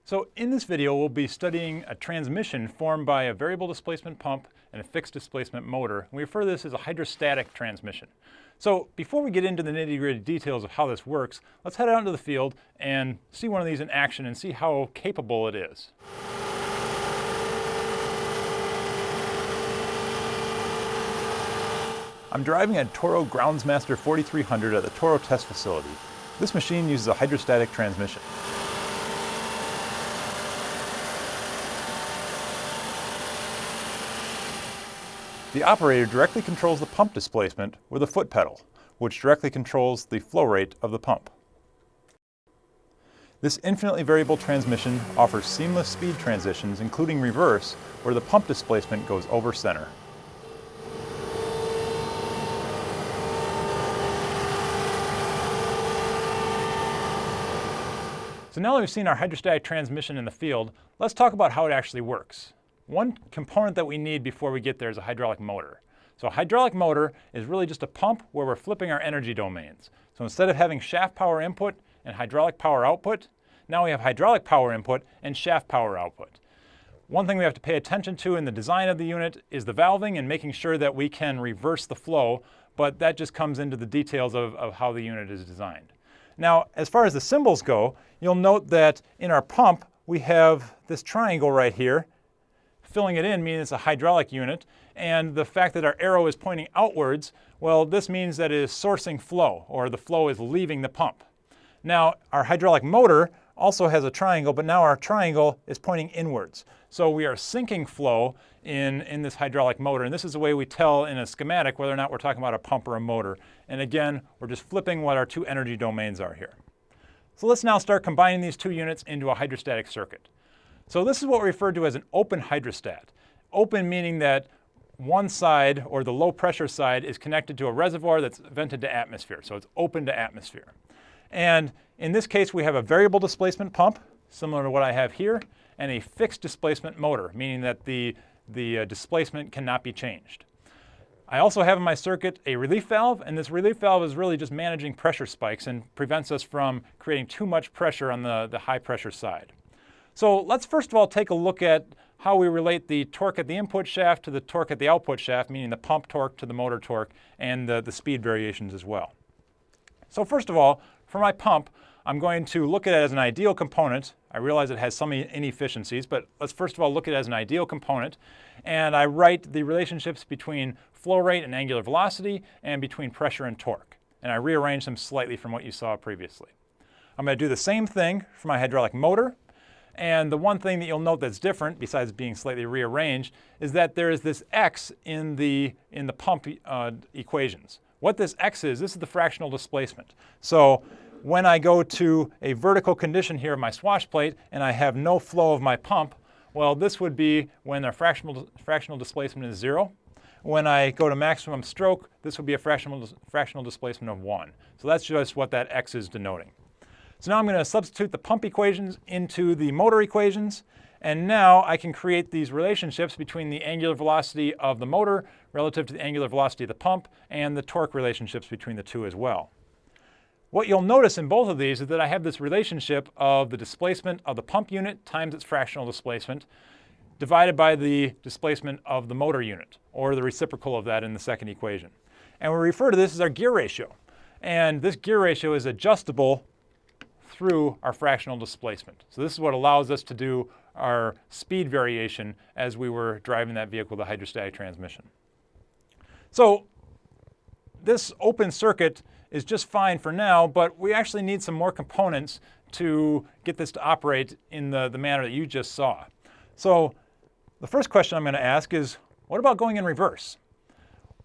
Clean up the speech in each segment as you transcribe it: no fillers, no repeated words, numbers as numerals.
So in this video, we'll be studying a transmission formed by a variable displacement pump and a fixed displacement motor. We refer to this as a hydrostatic transmission. So before we get into the nitty-gritty details of how this works, let's head out into the field and see one of these in action and see how capable it is. I'm driving a Toro Groundsmaster 4300 at the Toro test facility. This machine uses a hydrostatic transmission. The operator directly controls the pump displacement with a foot pedal, which directly controls the flow rate of the pump. This infinitely variable transmission offers seamless speed transitions, including reverse, where the pump displacement goes over center. So now that we've seen our hydrostatic transmission in the field, let's talk about how it actually works. One component that we need before we get there is a hydraulic motor. So a hydraulic motor is really just a pump where we're flipping our energy domains. So instead of having shaft power input and hydraulic power output, now we have hydraulic power input and shaft power output. One thing we have to pay attention to in the design of the unit is the valving and making sure that we can reverse the flow, but that just comes into the details of how the unit is designed. Now, as far as the symbols go, you'll note that in our pump, we have this triangle right here. Filling it in means it's a hydraulic unit, and the fact that our arrow is pointing outwards, well, this means that it is sourcing flow, or the flow is leaving the pump. Now, our hydraulic motor also has a triangle, but now our triangle is pointing inwards. So we are sinking flow in this hydraulic motor, and this is the way we tell in a schematic whether or not we're talking about a pump or a motor. And again, we're just flipping what our two energy domains are here. So let's now start combining these two units into a hydrostatic circuit. So this is what we refer to as an open hydrostat. Open meaning that one side, or the low pressure side, is connected to a reservoir that's vented to atmosphere. So it's open to atmosphere. And in this case, we have a variable displacement pump, similar to what I have here, and a fixed displacement motor, meaning that the displacement cannot be changed. I also have in my circuit a relief valve, and this relief valve is really just managing pressure spikes and prevents us from creating too much pressure on the high pressure side. So let's first of all take a look at how we relate the torque at the input shaft to the torque at the output shaft, meaning the pump torque to the motor torque, and the speed variations as well. So first of all, for my pump, I'm going to look at it as an ideal component. I realize it has some inefficiencies, but let's first of all look at it as an ideal component. And I write the relationships between flow rate and angular velocity and between pressure and torque. And I rearrange them slightly from what you saw previously. I'm going to do the same thing for my hydraulic motor. And the one thing that you'll note that's different, besides being slightly rearranged, is that there is this x in the pump equations. What this x is, this is the fractional displacement. So when I go to a vertical condition here of my swash plate and I have no flow of my pump, well, this would be when our fractional displacement is 0. When I go to maximum stroke, this would be a fractional displacement of 1. So that's just what that x is denoting. So now I'm going to substitute the pump equations into the motor equations, and now I can create these relationships between the angular velocity of the motor relative to the angular velocity of the pump and the torque relationships between the two as well. What you'll notice in both of these is that I have this relationship of the displacement of the pump unit times its fractional displacement divided by the displacement of the motor unit, or the reciprocal of that in the second equation. And we refer to this as our gear ratio. And this gear ratio is adjustable through our fractional displacement. So this is what allows us to do our speed variation as we were driving that vehicle with a hydrostatic transmission. So this open circuit is just fine for now, but we actually need some more components to get this to operate in the manner that you just saw. So the first question I'm going to ask is, what about going in reverse?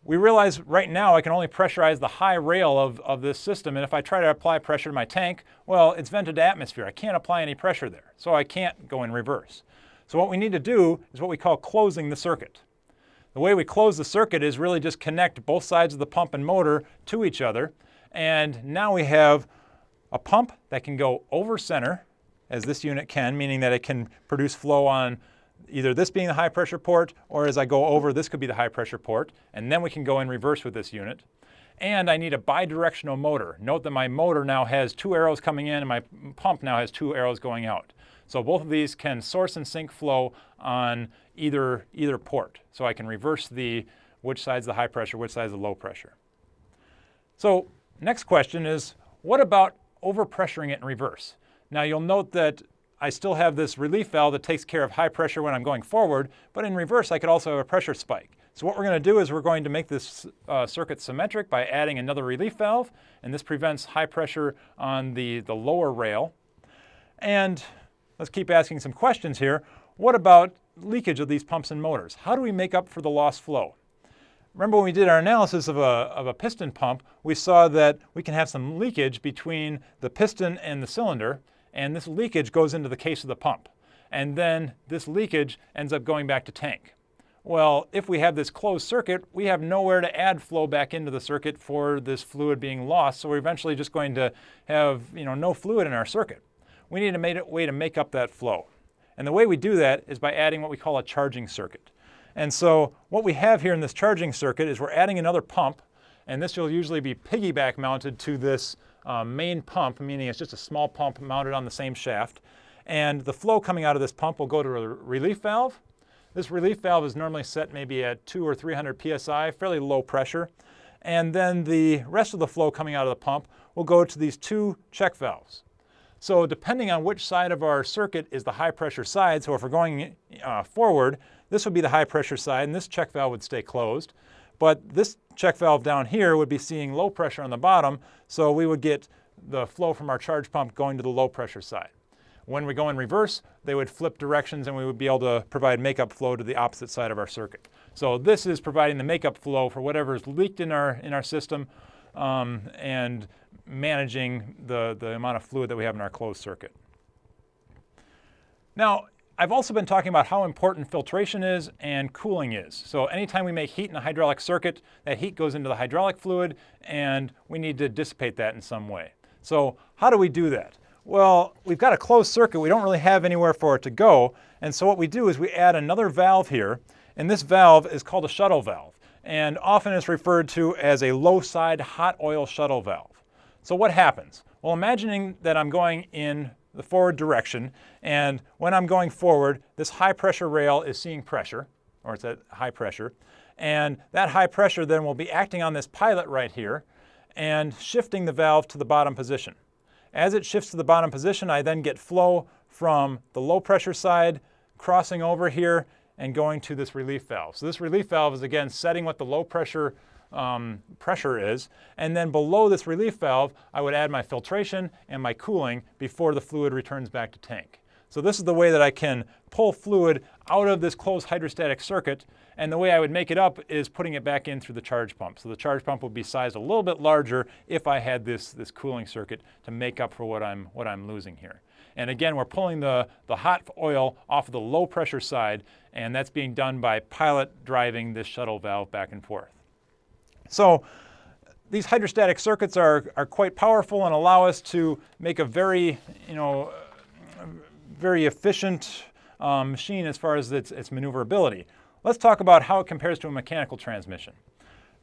We realize right now I can only pressurize the high rail of this system, and if I try to apply pressure to my tank, well, it's vented to atmosphere. I can't apply any pressure there, so I can't go in reverse. So what we need to do is what we call closing the circuit. The way we close the circuit is really just connect both sides of the pump and motor to each other, and now we have a pump that can go over center, as this unit can, meaning that it can produce flow on either this being the high pressure port, or as I go over, this could be the high pressure port, and then we can go in reverse with this unit. And I need a bidirectional motor. Note that my motor now has two arrows coming in and my pump now has two arrows going out. So both of these can source and sink flow on either port. So I can reverse which side's the high pressure, which side's the low pressure. So next question is, what about overpressuring it in reverse? Now you'll note that I still have this relief valve that takes care of high pressure when I'm going forward, but in reverse I could also have a pressure spike. So what we're going to do is we're going to make this circuit symmetric by adding another relief valve, and this prevents high pressure on the lower rail. And let's keep asking some questions here. What about leakage of these pumps and motors? How do we make up for the lost flow? Remember when we did our analysis of a piston pump, we saw that we can have some leakage between the piston and the cylinder, and this leakage goes into the case of the pump. And then this leakage ends up going back to tank. Well, if we have this closed circuit, we have nowhere to add flow back into the circuit for this fluid being lost, so we're eventually just going to have no fluid in our circuit. We need a way to make up that flow. And the way we do that is by adding what we call a charging circuit. And so what we have here in this charging circuit is we're adding another pump, and this will usually be piggyback mounted to this main pump, meaning it's just a small pump mounted on the same shaft. And the flow coming out of this pump will go to a relief valve. This relief valve is normally set maybe at 200 or 300 psi, fairly low pressure. And then the rest of the flow coming out of the pump will go to these two check valves. So depending on which side of our circuit is the high pressure side, so if we're going forward, this would be the high pressure side and this check valve would stay closed. But this check valve down here would be seeing low pressure on the bottom, so we would get the flow from our charge pump going to the low pressure side. When we go in reverse, they would flip directions and we would be able to provide makeup flow to the opposite side of our circuit. So this is providing the makeup flow for whatever is leaked in our system and managing the amount of fluid that we have in our closed circuit. Now, I've also been talking about how important filtration is and cooling is. So anytime we make heat in a hydraulic circuit, that heat goes into the hydraulic fluid and we need to dissipate that in some way. So how do we do that? Well, we've got a closed circuit. We don't really have anywhere for it to go. And so what we do is we add another valve here, and this valve is called a shuttle valve. And often it's referred to as a low side hot oil shuttle valve. So what happens? Well, imagining that I'm going in the forward direction, and when I'm going forward, this high pressure rail is seeing pressure, or it's at high pressure, and that high pressure then will be acting on this pilot right here and shifting the valve to the bottom position. As it shifts to the bottom position, I then get flow from the low pressure side crossing over here and going to this relief valve. So this relief valve is again setting what the low pressure pressure is, and then below this relief valve I would add my filtration and my cooling before the fluid returns back to tank. So this is the way that I can pull fluid out of this closed hydrostatic circuit, and the way I would make it up is putting it back in through the charge pump. So the charge pump would be sized a little bit larger if I had this cooling circuit to make up for what I'm losing here. And again, we're pulling the hot oil off of the low pressure side, and that's being done by pilot driving this shuttle valve back and forth. So these hydrostatic circuits are quite powerful and allow us to make a very efficient machine as far as its maneuverability. Let's talk about how it compares to a mechanical transmission.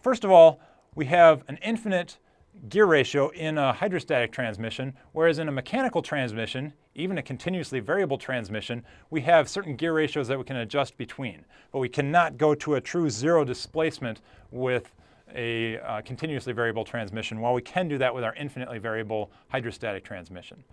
First of all, we have an infinite gear ratio in a hydrostatic transmission, whereas in a mechanical transmission, even a continuously variable transmission, we have certain gear ratios that we can adjust between. But we cannot go to a true zero displacement with a continuously variable transmission, while we can do that with our infinitely variable hydrostatic transmission.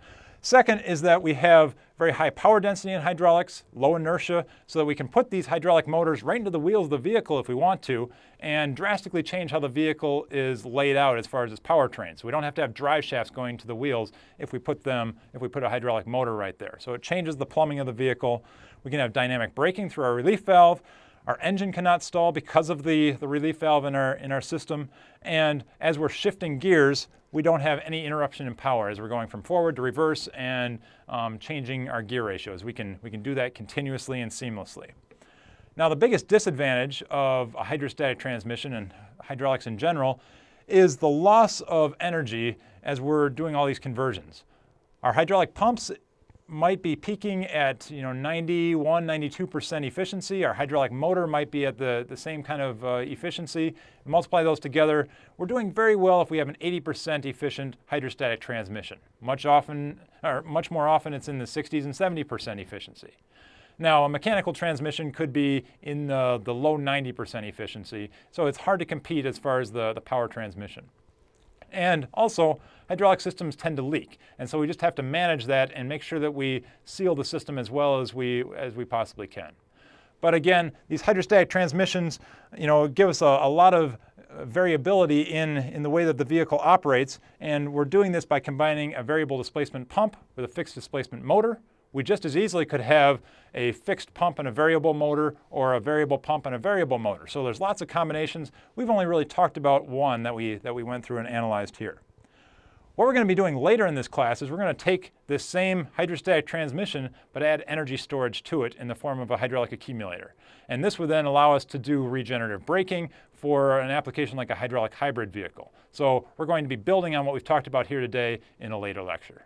Second is that we have very high power density in hydraulics, low inertia, so that we can put these hydraulic motors right into the wheels of the vehicle if we want to, and drastically change how the vehicle is laid out as far as its powertrain. So we don't have to have drive shafts going to the wheels if we put a hydraulic motor right there. So it changes the plumbing of the vehicle. We can have dynamic braking through our relief valve. Our engine cannot stall because of the relief valve in our system. And as we're shifting gears, we don't have any interruption in power as we're going from forward to reverse and changing our gear ratios. We can do that continuously and seamlessly. Now, the biggest disadvantage of a hydrostatic transmission and hydraulics in general is the loss of energy as we're doing all these conversions. Our hydraulic pumps might be peaking at 91, 92% efficiency. Our hydraulic motor might be at the same kind of efficiency. Multiply those together, we're doing very well if we have an 80% efficient hydrostatic transmission. Much more often it's in the 60s and 70% efficiency. Now, a mechanical transmission could be in the low 90% efficiency, so it's hard to compete as far as the power transmission. And also, hydraulic systems tend to leak, and so we just have to manage that and make sure that we seal the system as well as we possibly can. But again, these hydrostatic transmissions, give us a lot of variability in the way that the vehicle operates, and we're doing this by combining a variable displacement pump with a fixed displacement motor. We just as easily could have a fixed pump and a variable motor, or a variable pump and a variable motor. So there's lots of combinations. We've only really talked about one that we went through and analyzed here. What we're going to be doing later in this class is we're going to take this same hydrostatic transmission but add energy storage to it in the form of a hydraulic accumulator. And this would then allow us to do regenerative braking for an application like a hydraulic hybrid vehicle. So we're going to be building on what we've talked about here today in a later lecture.